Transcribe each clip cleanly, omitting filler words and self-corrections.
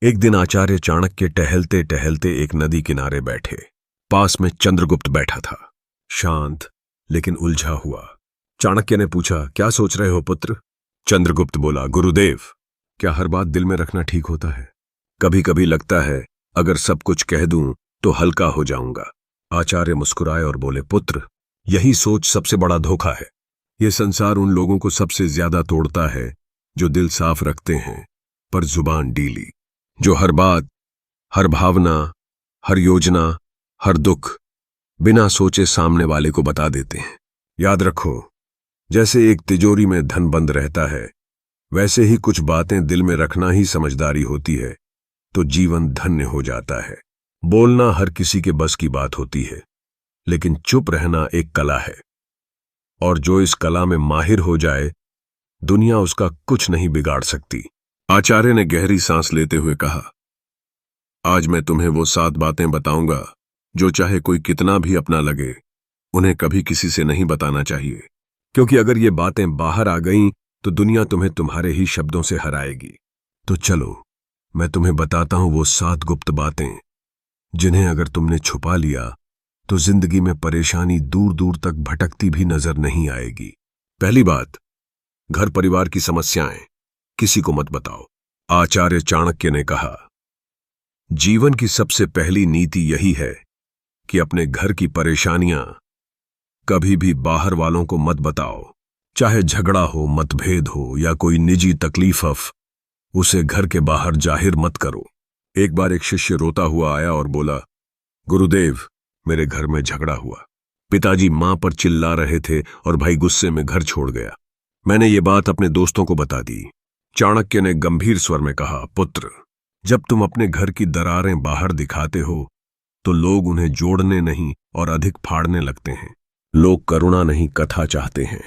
एक दिन आचार्य चाणक्य टहलते टहलते एक नदी किनारे बैठे। पास में चंद्रगुप्त बैठा था, शांत लेकिन उलझा हुआ। चाणक्य ने पूछा, क्या सोच रहे हो पुत्र? चंद्रगुप्त बोला, गुरुदेव, क्या हर बात दिल में रखना ठीक होता है? कभी कभी लगता है अगर सब कुछ कह दूं तो हल्का हो जाऊंगा। आचार्य मुस्कुराए और बोले, पुत्र, यही सोच सबसे बड़ा धोखा है। यह संसार उन लोगों को सबसे ज्यादा तोड़ता है जो दिल साफ रखते हैं पर जुबान ढीली, जो हर बात, हर भावना, हर योजना, हर दुख बिना सोचे सामने वाले को बता देते हैं। याद रखो, जैसे एक तिजोरी में धन बंद रहता है, वैसे ही कुछ बातें दिल में रखना ही समझदारी होती है तो जीवन धन्य हो जाता है। बोलना हर किसी के बस की बात होती है, लेकिन चुप रहना एक कला है, और जो इस कला में माहिर हो जाए, दुनिया उसका कुछ नहीं बिगाड़ सकती। आचार्य ने गहरी सांस लेते हुए कहा, आज मैं तुम्हें वो 7 बातें बताऊंगा जो चाहे कोई कितना भी अपना लगे, उन्हें कभी किसी से नहीं बताना चाहिए, क्योंकि अगर ये बातें बाहर आ गईं तो दुनिया तुम्हें तुम्हारे ही शब्दों से हराएगी। तो चलो, मैं तुम्हें बताता हूं वो 7 गुप्त बातें जिन्हें अगर तुमने छुपा लिया तो जिंदगी में परेशानी दूर दूर तक भटकती भी नजर नहीं आएगी। पहली बात, घर परिवार की समस्याएं किसी को मत बताओ। आचार्य चाणक्य ने कहा, जीवन की सबसे पहली नीति यही है कि अपने घर की परेशानियां कभी भी बाहर वालों को मत बताओ। चाहे झगड़ा हो, मतभेद हो या कोई निजी तकलीफ, उसे घर के बाहर जाहिर मत करो। एक बार एक शिष्य रोता हुआ आया और बोला, गुरुदेव, मेरे घर में झगड़ा हुआ। पिताजी मां पर चिल्ला रहे थे और भाई गुस्से में घर छोड़ गया। मैंने ये बात अपने दोस्तों को बता दी। चाणक्य ने गंभीर स्वर में कहा, पुत्र, जब तुम अपने घर की दरारें बाहर दिखाते हो तो लोग उन्हें जोड़ने नहीं और अधिक फाड़ने लगते हैं। लोग करुणा नहीं, कथा चाहते हैं।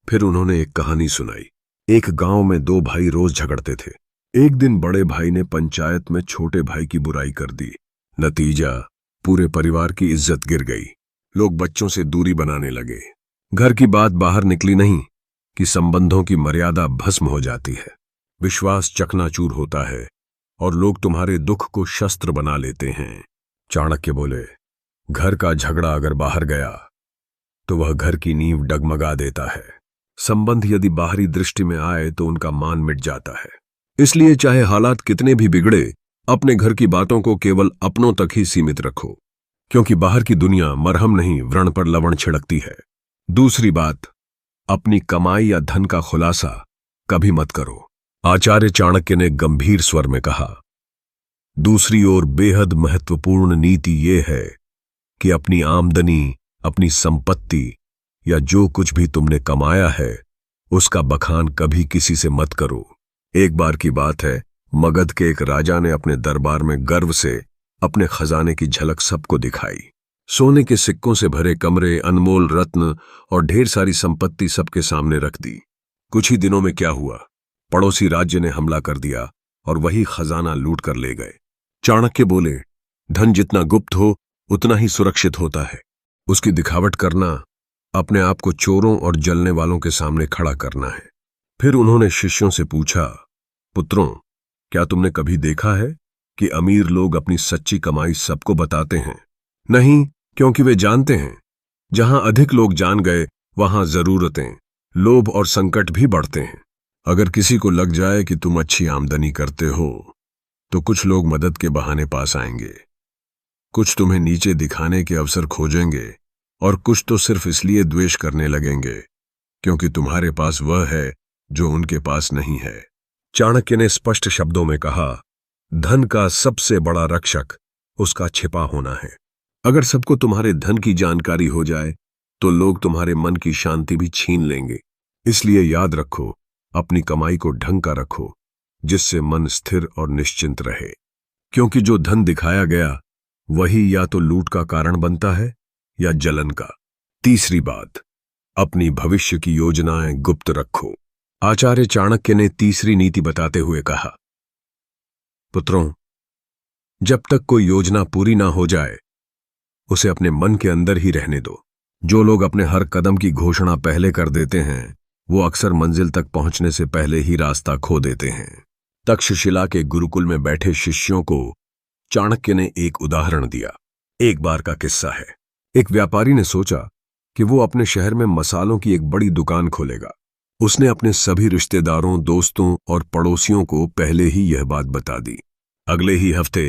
फिर उन्होंने एक कहानी सुनाई। एक गांव में 2 भाई रोज झगड़ते थे। एक दिन बड़े भाई ने पंचायत में छोटे भाई की बुराई कर दी। नतीजा, पूरे परिवार की इज्जत गिर गई। लोग बच्चों से दूरी बनाने लगे। घर की बात बाहर निकली नहीं कि संबंधों की मर्यादा भस्म हो जाती है, विश्वास चकनाचूर होता है और लोग तुम्हारे दुख को शस्त्र बना लेते हैं। चाणक्य बोले, घर का झगड़ा अगर बाहर गया तो वह घर की नींव डगमगा देता है। संबंध यदि बाहरी दृष्टि में आए तो उनका मान मिट जाता है। इसलिए चाहे हालात कितने भी बिगड़े, अपने घर की बातों को केवल अपनों तक ही सीमित रखो, क्योंकि बाहर की दुनिया मरहम नहीं, व्रण पर लवण छिड़कती है। दूसरी बात, अपनी कमाई या धन का खुलासा कभी मत करो। आचार्य चाणक्य ने गंभीर स्वर में कहा, दूसरी ओर बेहद महत्वपूर्ण नीति यह है कि अपनी आमदनी, अपनी संपत्ति या जो कुछ भी तुमने कमाया है उसका बखान कभी किसी से मत करो। एक बार की बात है, मगध के एक राजा ने अपने दरबार में गर्व से अपने खजाने की झलक सबको दिखाई। सोने के सिक्कों से भरे कमरे, अनमोल रत्न और ढेर सारी संपत्ति सबके सामने रख दी। कुछ ही दिनों में क्या हुआ, पड़ोसी राज्य ने हमला कर दिया और वही खजाना लूट कर ले गए। चाणक्य बोले, धन जितना गुप्त हो उतना ही सुरक्षित होता है। उसकी दिखावट करना अपने आप को चोरों और जलने वालों के सामने खड़ा करना है। फिर उन्होंने शिष्यों से पूछा, पुत्रों, क्या तुमने कभी देखा है कि अमीर लोग अपनी सच्ची कमाई सबको बताते हैं? नहीं, क्योंकि वे जानते हैं जहां अधिक लोग जान गए वहां जरूरतें, लोभ और संकट भी बढ़ते हैं। अगर किसी को लग जाए कि तुम अच्छी आमदनी करते हो तो कुछ लोग मदद के बहाने पास आएंगे, कुछ तुम्हें नीचे दिखाने के अवसर खोजेंगे और कुछ तो सिर्फ इसलिए द्वेष करने लगेंगे क्योंकि तुम्हारे पास वह है जो उनके पास नहीं है। चाणक्य ने स्पष्ट शब्दों में कहा, धन का सबसे बड़ा रक्षक उसका छिपा होना है। अगर सबको तुम्हारे धन की जानकारी हो जाए तो लोग तुम्हारे मन की शांति भी छीन लेंगे। इसलिए याद रखो, अपनी कमाई को ढंग का रखो जिससे मन स्थिर और निश्चिंत रहे, क्योंकि जो धन दिखाया गया वही या तो लूट का कारण बनता है या जलन का। तीसरी बात, अपनी भविष्य की योजनाएं गुप्त रखो। आचार्य चाणक्य ने तीसरी नीति बताते हुए कहा, पुत्रों, जब तक कोई योजना पूरी ना हो जाए उसे अपने मन के अंदर ही रहने दो। जो लोग अपने हर कदम की घोषणा पहले कर देते हैं वो अक्सर मंजिल तक पहुंचने से पहले ही रास्ता खो देते हैं। तक्षशिला के गुरुकुल में बैठे शिष्यों को चाणक्य ने एक उदाहरण दिया। एक बार का किस्सा है। एक व्यापारी ने सोचा कि वो अपने शहर में मसालों की एक बड़ी दुकान खोलेगा। उसने अपने सभी रिश्तेदारों, दोस्तों और पड़ोसियों को पहले ही यह बात बता दी। अगले ही हफ्ते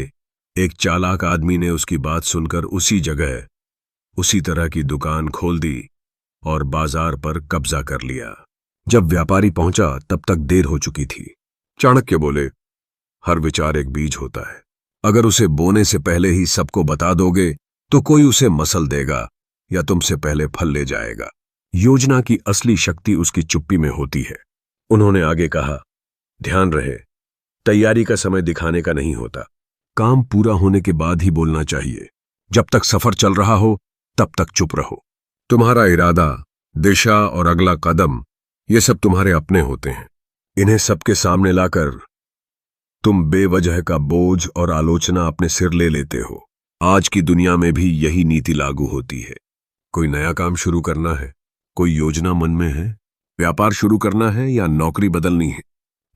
एक चालाक आदमी ने उसकी बात सुनकर उसी जगह उसी तरह की दुकान खोल दी और बाजार पर कब्जा कर लिया। जब व्यापारी पहुंचा तब तक देर हो चुकी थी। चाणक्य बोले, हर विचार एक बीज होता है। अगर उसे बोने से पहले ही सबको बता दोगे तो कोई उसे मसल देगा या तुमसे पहले फल ले जाएगा। योजना की असली शक्ति उसकी चुप्पी में होती है। उन्होंने आगे कहा, ध्यान रहे, तैयारी का समय दिखाने का नहीं होता। काम पूरा होने के बाद ही बोलना चाहिए। जब तक सफर चल रहा हो तब तक चुप रहो। तुम्हारा इरादा, दिशा और अगला कदम, ये सब तुम्हारे अपने होते हैं। इन्हें सबके सामने लाकर तुम बेवजह का बोझ और आलोचना अपने सिर ले लेते हो। आज की दुनिया में भी यही नीति लागू होती है। कोई नया काम शुरू करना है, कोई योजना मन में है, व्यापार शुरू करना है या नौकरी बदलनी है,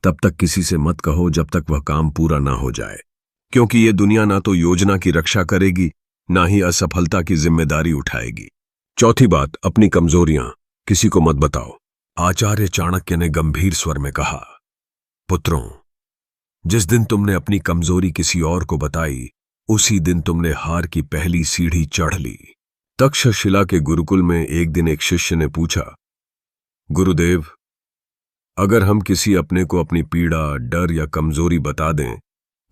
तब तक किसी से मत कहो जब तक वह काम पूरा ना हो जाए, क्योंकि ये दुनिया ना तो योजना की रक्षा करेगी ना ही असफलता की जिम्मेदारी उठाएगी। चौथी बात, अपनी कमजोरियां किसी को मत बताओ। आचार्य चाणक्य ने गंभीर स्वर में कहा, पुत्रों, जिस दिन तुमने अपनी कमजोरी किसी और को बताई उसी दिन तुमने हार की पहली सीढ़ी चढ़ ली। तक्षशिला के गुरुकुल में एक दिन एक शिष्य ने पूछा, गुरुदेव, अगर हम किसी अपने को अपनी पीड़ा, डर या कमजोरी बता दें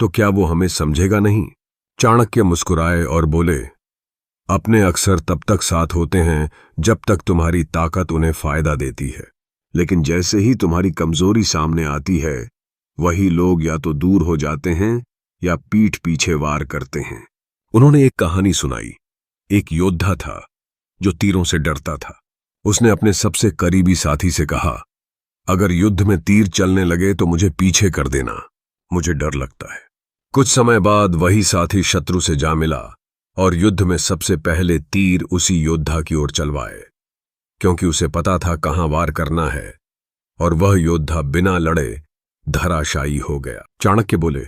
तो क्या वो हमें समझेगा नहीं? चाणक्य मुस्कुराए और बोले, अपने अक्सर तब तक साथ होते हैं जब तक तुम्हारी ताकत उन्हें फायदा देती है, लेकिन जैसे ही तुम्हारी कमजोरी सामने आती है वही लोग या तो दूर हो जाते हैं या पीठ पीछे वार करते हैं। उन्होंने एक कहानी सुनाई। एक योद्धा था जो तीरों से डरता था। उसने अपने सबसे करीबी साथी से कहा, अगर युद्ध में तीर चलने लगे तो मुझे पीछे कर देना, मुझे डर लगता है। कुछ समय बाद वही साथी शत्रु से जा मिला और युद्ध में सबसे पहले तीर उसी योद्धा की ओर चलवाए, क्योंकि उसे पता था कहां वार करना है, और वह योद्धा बिना लड़े धराशायी हो गया। चाणक्य बोले,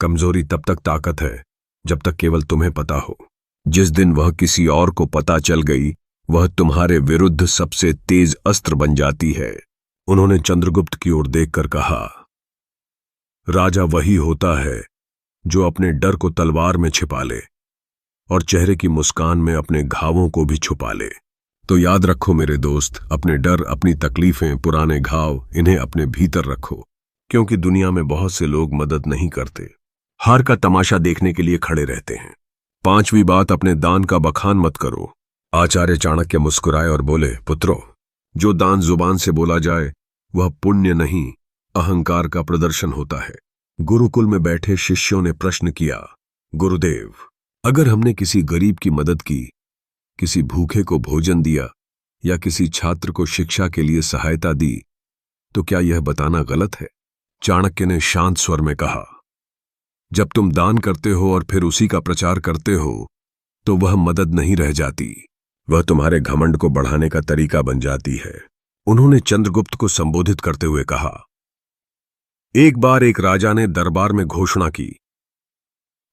कमजोरी तब तक ताकत है जब तक केवल तुम्हें पता हो। जिस दिन वह किसी और को पता चल गई वह तुम्हारे विरुद्ध सबसे तेज अस्त्र बन जाती है। उन्होंने चंद्रगुप्त की ओर देखकर कहा, राजा वही होता है जो अपने डर को तलवार में छिपा ले और चेहरे की मुस्कान में अपने घावों को भी छुपा ले। तो याद रखो मेरे दोस्त, अपने डर, अपनी तकलीफें, पुराने घाव, इन्हें अपने भीतर रखो, क्योंकि दुनिया में बहुत से लोग मदद नहीं करते, हार का तमाशा देखने के लिए खड़े रहते हैं। पांचवी बात, अपने दान का बखान मत करो। आचार्य चाणक्य मुस्कुराए और बोले, पुत्रों, जो दान जुबान से बोला जाए वह पुण्य नहीं, अहंकार का प्रदर्शन होता है। गुरुकुल में बैठे शिष्यों ने प्रश्न किया, गुरुदेव, अगर हमने किसी गरीब की मदद की, किसी भूखे को भोजन दिया या किसी छात्र को शिक्षा के लिए सहायता दी, तो क्या यह बताना गलत है? चाणक्य ने शांत स्वर में कहा, जब तुम दान करते हो और फिर उसी का प्रचार करते हो तो वह मदद नहीं रह जाती, वह तुम्हारे घमंड को बढ़ाने का तरीका बन जाती है। उन्होंने चंद्रगुप्त को संबोधित करते हुए कहा, एक बार एक राजा ने दरबार में घोषणा की,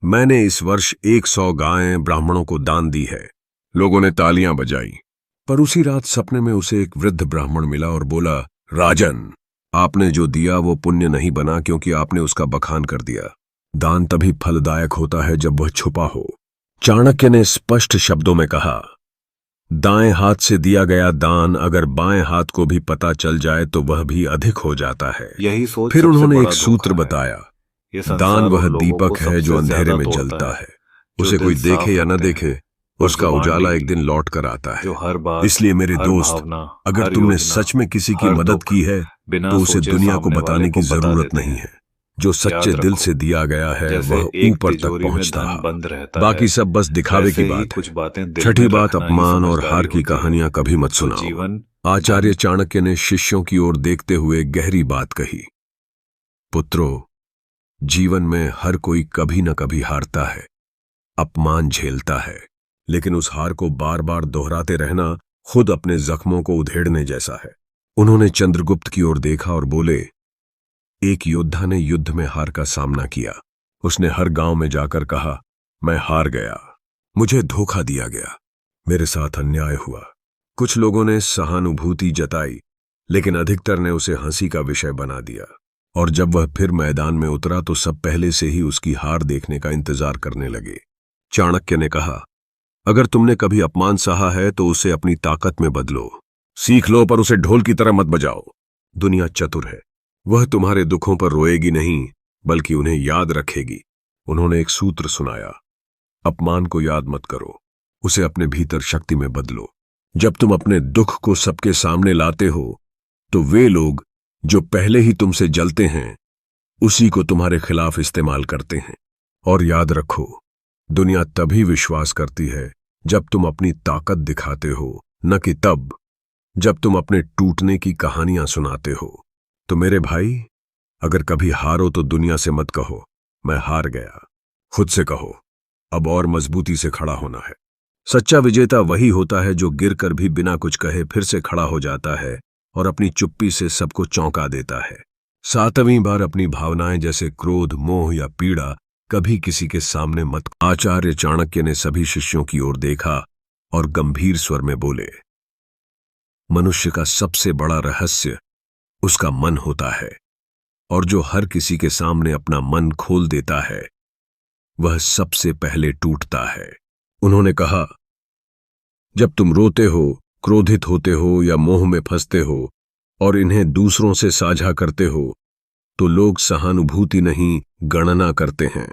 मैंने इस वर्ष 100 गायें ब्राह्मणों को दान दी है। लोगों ने तालियां बजाई, पर उसी रात सपने में उसे एक वृद्ध ब्राह्मण मिला और बोला, राजन, आपने जो दिया वो पुण्य नहीं बना, क्योंकि आपने उसका बखान कर दिया। दान तभी फलदायक होता है जब वह छुपा हो। चाणक्य ने स्पष्ट शब्दों में कहा, दाएं हाथ से दिया गया दान अगर बाएं हाथ को भी पता चल जाए तो वह भी अधिक हो जाता है। यही सोच फिर उन्होंने एक सबसे सूत्र बड़ा बताया, ये संसार दान वह उन लोगों दीपक को है जो सबसे अंधेरे में ज्यादा जलता तोड़ता है, जो उसे दिल कोई साफ देखे या न रखते हैं, देखे, और उसका जुबान उजाला मीठी, एक दिन लौट कर आता है। जो हर बात, इसलिए मेरे हर दोस्त, भावना, अगर हर तुमने योजना, सच में किसी की हर मदद दुख की है बिना तो उसे सोचे दुनिया को सामने वाले बताने की को बता जरूरत देते नहीं हैं। है। जो सच्चे याद दिल रखो, से दिया गया है जैसे वह एक ऊपर तक तिजोरी में पहुंचता धन है। बंद रहता बाकी है, सब बस दिखावे की वैसे ही बात कुछ है। बातें दिल छठी में बात, रखना ही अपमान और समझदारी हार की होती है। कहानियां कभी मत तो सुनाओ। जीवन आचार्य चाणक्य ने शिष्यों की ओर देखते हुए गहरी बात कही, पुत्रों, जीवन में हर कोई कभी न कभी हारता है, अपमान झेलता है, लेकिन उस हार को बार बार दोहराते रहना खुद अपने जख्मों को उधेड़ने जैसा है। उन्होंने चंद्रगुप्त की ओर देखा और बोले, एक योद्धा ने युद्ध में हार का सामना किया। उसने हर गांव में जाकर कहा, मैं हार गया, मुझे धोखा दिया गया, मेरे साथ अन्याय हुआ। कुछ लोगों ने सहानुभूति जताई, लेकिन अधिकतर ने उसे हंसी का विषय बना दिया। और जब वह फिर मैदान में उतरा तो सब पहले से ही उसकी हार देखने का इंतजार करने लगे। चाणक्य ने कहा, अगर तुमने कभी अपमान सहा है तो उसे अपनी ताकत में बदलो। सीख लो, पर उसे ढोल की तरह मत बजाओ। दुनिया चतुर है, वह तुम्हारे दुखों पर रोएगी नहीं, बल्कि उन्हें याद रखेगी। उन्होंने एक सूत्र सुनाया, अपमान को याद मत करो, उसे अपने भीतर शक्ति में बदलो। जब तुम अपने दुख को सबके सामने लाते हो तो वे लोग जो पहले ही तुमसे जलते हैं उसी को तुम्हारे खिलाफ इस्तेमाल करते हैं। और याद रखो, दुनिया तभी विश्वास करती है जब तुम अपनी ताकत दिखाते हो, न कि तब जब तुम अपने टूटने की कहानियां सुनाते हो। तो मेरे भाई, अगर कभी हारो तो दुनिया से मत कहो मैं हार गया, खुद से कहो अब और मजबूती से खड़ा होना है। सच्चा विजेता वही होता है जो गिरकर भी बिना कुछ कहे फिर से खड़ा हो जाता है और अपनी चुप्पी से सबको चौंका देता है। 7वीं बार अपनी भावनाएं जैसे क्रोध, मोह या पीड़ा कभी किसी के सामने मत। आचार्य चाणक्य ने सभी शिष्यों की ओर देखा और गंभीर स्वर में बोले, मनुष्य का सबसे बड़ा रहस्य उसका मन होता है, और जो हर किसी के सामने अपना मन खोल देता है वह सबसे पहले टूटता है। उन्होंने कहा, जब तुम रोते हो, क्रोधित होते हो या मोह में फंसते हो और इन्हें दूसरों से साझा करते हो तो लोग सहानुभूति नहीं, गणना करते हैं।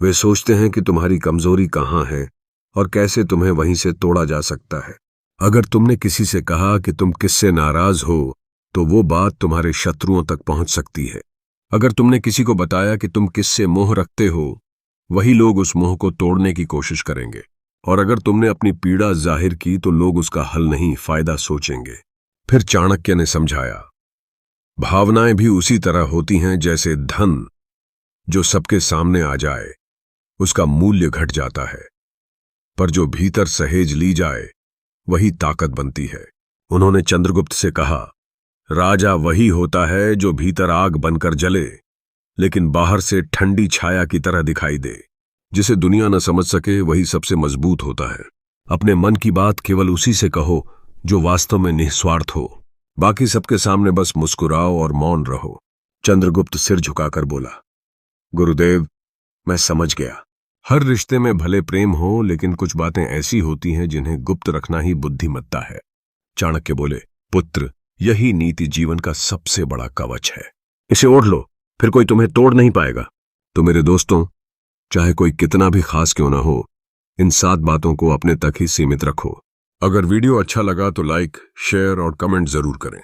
वे सोचते हैं कि तुम्हारी कमजोरी कहाँ है और कैसे तुम्हें वहीं से तोड़ा जा सकता है। अगर तुमने किसी से कहा कि तुम किससे नाराज हो तो वो बात तुम्हारे शत्रुओं तक पहुंच सकती है। अगर तुमने किसी को बताया कि तुम किससे मोह रखते हो, वही लोग उस मोह को तोड़ने की कोशिश करेंगे। और अगर तुमने अपनी पीड़ा जाहिर की तो लोग उसका हल नहीं, फायदा सोचेंगे। फिर चाणक्य ने समझाया, भावनाएं भी उसी तरह होती हैं जैसे धन, जो सबके सामने आ जाए उसका मूल्य घट जाता है, पर जो भीतर सहेज ली जाए वही ताकत बनती है। उन्होंने चंद्रगुप्त से कहा, राजा वही होता है जो भीतर आग बनकर जले लेकिन बाहर से ठंडी छाया की तरह दिखाई दे। जिसे दुनिया न समझ सके वही सबसे मजबूत होता है। अपने मन की बात केवल उसी से कहो जो वास्तव में निस्वार्थ हो, बाकी सबके सामने बस मुस्कुराओ और मौन रहो। चंद्रगुप्त सिर झुकाकर बोला, गुरुदेव, मैं समझ गया। हर रिश्ते में भले प्रेम हो, लेकिन कुछ बातें ऐसी होती हैं जिन्हें गुप्त रखना ही बुद्धिमत्ता है। चाणक्य बोले, पुत्र, यही नीति जीवन का सबसे बड़ा कवच है। इसे ओढ़ लो, फिर कोई तुम्हें तोड़ नहीं पाएगा। तो मेरे दोस्तों, चाहे कोई कितना भी खास क्यों ना हो, इन 7 बातों को अपने तक ही सीमित रखो। अगर वीडियो अच्छा लगा तो लाइक, शेयर और कमेंट जरूर करें।